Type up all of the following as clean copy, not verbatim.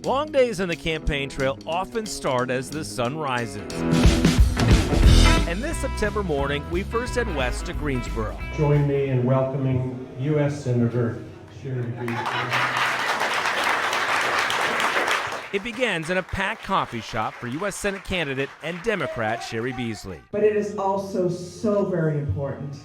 Long days on the campaign trail often start as the sun rises. And this September morning, we first head west to Greensboro. Join me in welcoming U.S. Senator Sherry Beasley. It begins in a packed coffee shop for U.S. Senate candidate and Democrat Sherry Beasley. But it is also so very important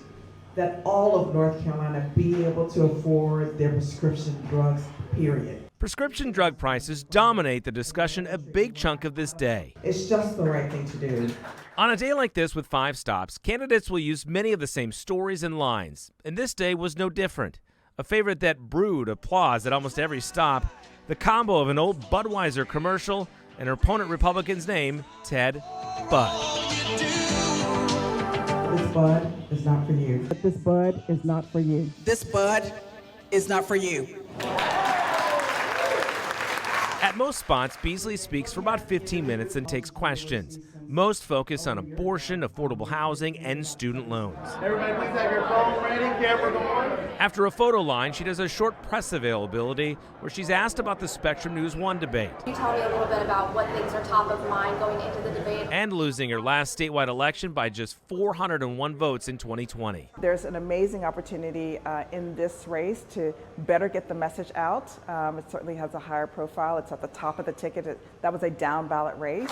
that all of North Carolina be able to afford their prescription drugs, period. Prescription drug prices dominate the discussion a big chunk of this day. It's just the right thing to do. On a day like this with 5 stops, candidates will use many of the same stories and lines, and this day was no different. A favorite that brewed applause at almost every stop, the combo of an old Budweiser commercial and her opponent Republican's name, Ted Bud. This bud is not for you. This bud is not for you. This bud is not for you. At most spots, Beasley speaks for about 15 minutes and takes questions. Most focus on abortion, affordable housing, and student loans. Everybody please have your phone ready, camera going. After a photo line, she does a short press availability where she's asked about the Spectrum News 1 debate. Can you tell me a little bit about what things are top of mind going into the debate? And losing her last statewide election by just 401 votes in 2020. There's an amazing opportunity in this race to better get the message out. It certainly has a higher profile. It's at the top of the ticket. That was a down ballot race.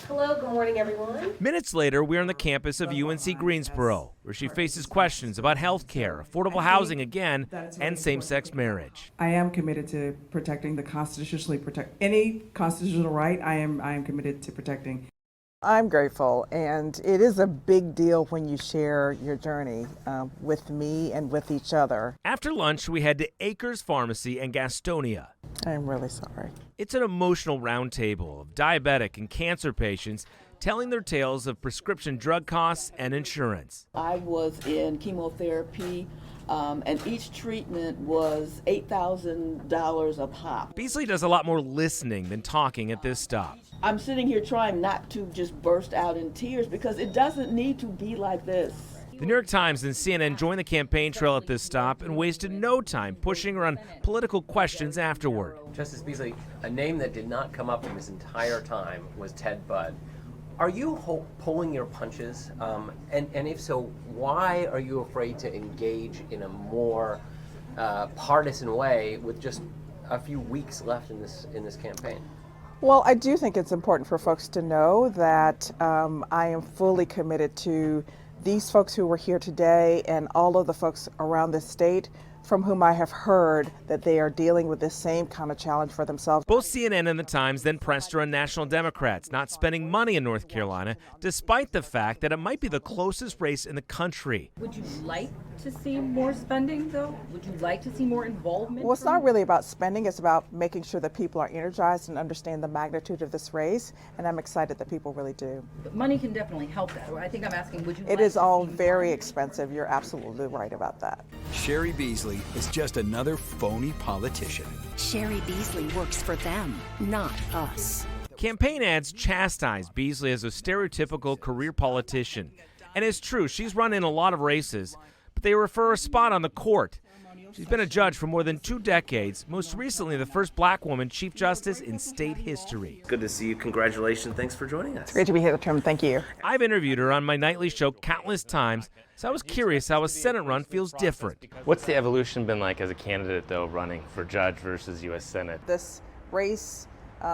Hello, good morning, everyone. Minutes later, we're on the campus of UNC Greensboro, where she faces questions about health care, affordable housing again, and same-sex marriage. I am committed to protecting any constitutional right. I am committed to protecting. I'm grateful, and it is a big deal when you share your journey with me and with each other. After lunch, we head to Acres Pharmacy in Gastonia. I'm really sorry. It's an emotional roundtable of diabetic and cancer patients telling their tales of prescription drug costs and insurance. I was in chemotherapy, and each treatment was $8,000 a pop. Beasley does a lot more listening than talking at this stop. I'm sitting here trying not to just burst out in tears because it doesn't need to be like this. The New York Times and CNN joined the campaign trail at this stop and wasted no time pushing her on political questions afterward. Justice Beasley, a name that did not come up in this entire time was Ted Bud. Are you pulling your punches? And if so, why are you afraid to engage in a more partisan way with just a few weeks left in this campaign? Well, I do think it's important for folks to know that I am fully committed to these folks who were here today and all of the folks around the state from whom I have heard that they are dealing with this same kind of challenge for themselves. Both CNN and the Times then pressed her on national Democrats not spending money in North Carolina, despite the fact that it might be the closest race in the country. Would you like to see more spending, though? Would you like to see more involvement? Well, it's not really about spending. It's about making sure that people are energized and understand the magnitude of this race, and I'm excited that people really do. But money can definitely help that. I think I'm asking, would you It is all very expensive. You're absolutely right about that. Sherry Beasley is just another phony politician. Sherry Beasley works for them, not us. Campaign ads chastise Beasley as a stereotypical career politician. And it's true, she's run in a lot of races, but they refer a spot on the court. She's been a judge for more than 2 decades, most recently the first black woman Chief Justice in state history. Good to see you. Congratulations. Thanks for joining us. It's great to be here, Tim. Thank you. I've interviewed her on my nightly show countless times, so I was curious how a Senate run feels different. What's the evolution been like as a candidate, though, running for judge versus U.S. Senate? This race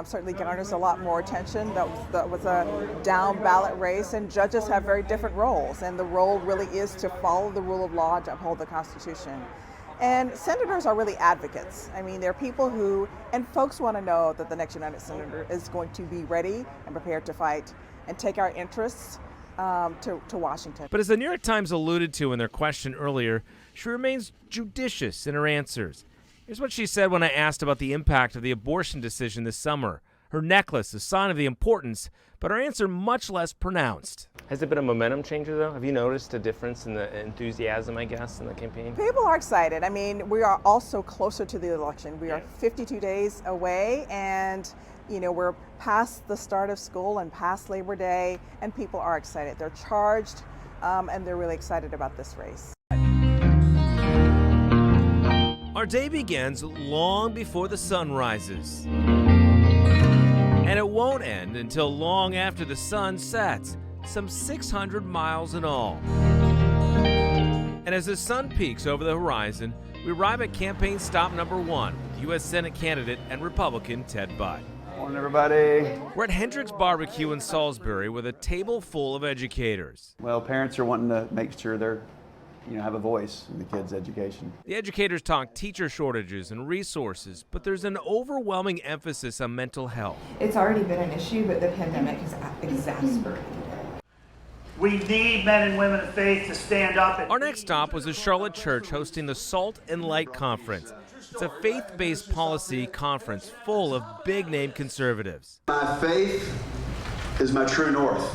certainly garners a lot more attention. That was a down ballot race, and judges have very different roles, and the role really is to follow the rule of law, to uphold the Constitution. And senators are really advocates. I mean, they're people who, and folks want to know that the next United Senator is going to be ready and prepared to fight and take our interests to Washington. But as the New York Times alluded to in their question earlier, she remains judicious in her answers. Here's what she said when I asked about the impact of the abortion decision this summer. Her necklace, a sign of the importance, but her answer much less pronounced. Has it been a momentum changer, though? Have you noticed a difference in the enthusiasm, I guess, in the campaign? People are excited. I mean, we are also closer to the election. We are 52 days away, and we're past the start of school and past Labor Day, and people are excited. They're charged, and they're really excited about this race. Our Our day begins long before the sun rises. And it won't end until long after the sun sets, some 600 miles in all. And as the sun peaks over the horizon, we arrive at campaign stop number 1 with U.S. Senate candidate and Republican Ted Budd. Morning, everybody. We're at Hendrick's Barbecue in Salisbury with a table full of educators. Well, parents are wanting to make sure they're, have a voice in the kids' education. The educators talk teacher shortages and resources, but there's an overwhelming emphasis on mental health. It's already been an issue, but the pandemic has exacerbated it. We need men and women of faith to stand up. Our next stop was a Charlotte church hosting the Salt and Light Conference. It's a faith-based policy conference full of big-name conservatives. My faith is my true north.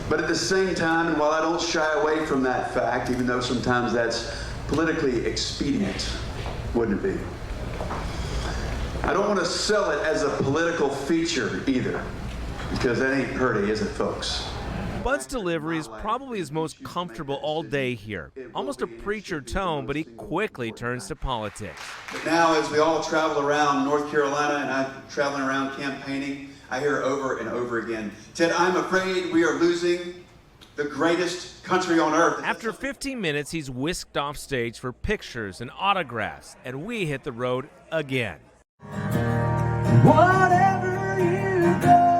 But at the same time, and while I don't shy away from that fact, even though sometimes that's politically expedient, wouldn't it be? I don't want to sell it as a political feature either, because that ain't pretty, is it, folks? Bud's delivery is probably his most comfortable all day here. Almost a preacher tone, but he quickly turns to politics. But now, as we all travel around North Carolina, and I'm traveling around campaigning, I hear over and over again, Ted, I'm afraid we are losing the greatest country on earth. After 15 minutes, he's whisked off stage for pictures and autographs, and we hit the road again. Whatever you do.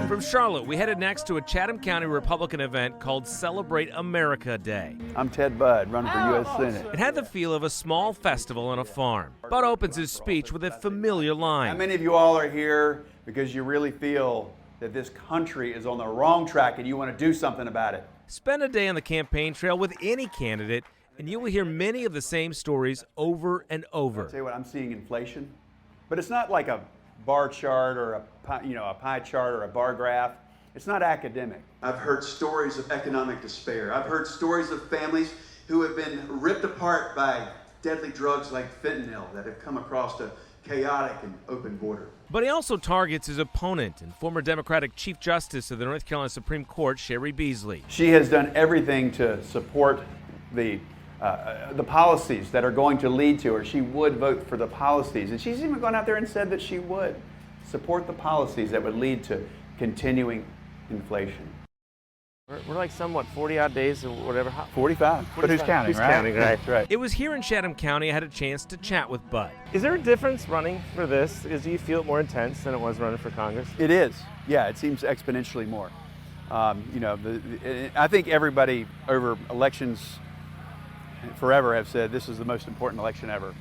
From Charlotte, we headed next to a Chatham County Republican event called Celebrate America Day. I'm Ted Budd, running for U.S. Senate. It had the feel of a small festival on a farm. Bud opens his speech with a familiar line. How many of you all are here because you really feel that this country is on the wrong track and you want to do something about it? Spend a day on the campaign trail with any candidate, and you will hear many of the same stories over and over. I'll tell you what, I'm seeing inflation, but it's not like a bar chart or a pie chart or a bar graph. It's not academic. I've heard stories of economic despair. I've heard stories of families who have been ripped apart by deadly drugs like fentanyl that have come across a chaotic and open border. But he also targets his opponent and former Democratic Chief Justice of the North Carolina Supreme Court, Sherry Beasley. She has done everything to support the policies that are going to lead to her. She would vote for the policies, and she's even gone out there and said that she would support the policies that would lead to continuing inflation. We're like somewhat 40-odd days or whatever. 45. But who's counting, Who's right? counting, right? Right. It was here in Chatham County I had a chance to chat with Bud. Is there a difference running for this? Do you feel it more intense than it was running for Congress? It is. Yeah, it seems exponentially more. I think everybody over elections forever have said this is the most important election ever.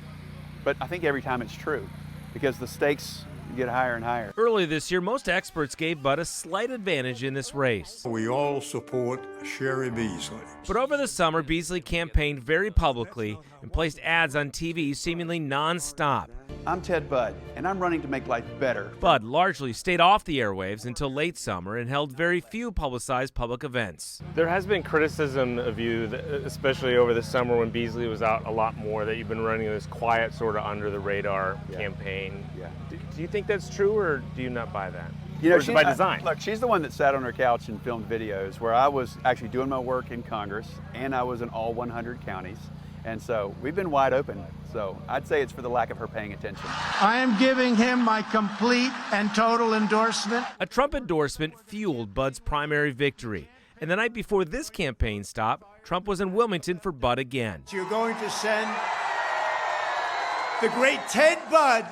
But I think every time it's true because the stakes get higher and higher. Early this year, most experts gave Bud a slight advantage in this race. We all support Sherry Beasley. But over the summer, Beasley campaigned very publicly and placed ads on TV seemingly nonstop. I'm Ted Budd, and I'm running to make life better. Bud largely stayed off the airwaves until late summer and held very few publicized public events. There has been criticism of you, especially over the summer when Beasley was out a lot more, that you've been running this quiet, sort of under-the-radar campaign. Yeah. Do you think that's true, or do you not buy that? Or is it by design? Look, she's the one that sat on her couch and filmed videos where I was actually doing my work in Congress, and I was in all 100 counties. And so we've been wide open. So I'd say it's for the lack of her paying attention. I am giving him my complete and total endorsement. A Trump endorsement fueled Bud's primary victory. And the night before this campaign stop, Trump was in Wilmington for Bud again. You're going to send the great Ted Budd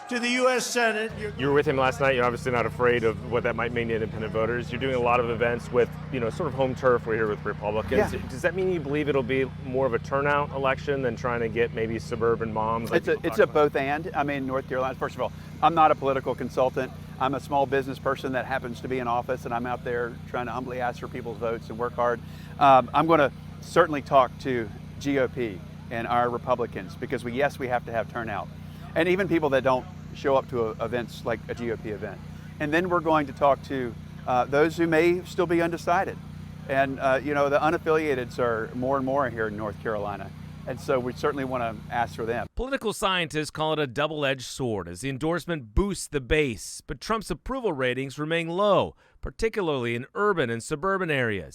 to the U.S. Senate. You were with him last night. You're obviously not afraid of what that might mean to independent voters. You're doing a lot of events with, sort of home turf. We're here with Republicans. Yeah. Does that mean you believe it'll be more of a turnout election than trying to get maybe suburban moms? It's a both and. I mean, North Carolina, first of all, I'm not a political consultant. I'm a small business person that happens to be in office, and I'm out there trying to humbly ask for people's votes and work hard. I'm going to certainly talk to GOP and our Republicans because we have to have turnout. And even people that don't show up to events like a GOP event. And then we're going to talk to those who may still be undecided. And, the unaffiliateds are more and more here in North Carolina. And so we certainly want to ask for them. Political scientists call it a double-edged sword as the endorsement boosts the base, but Trump's approval ratings remain low, particularly in urban and suburban areas.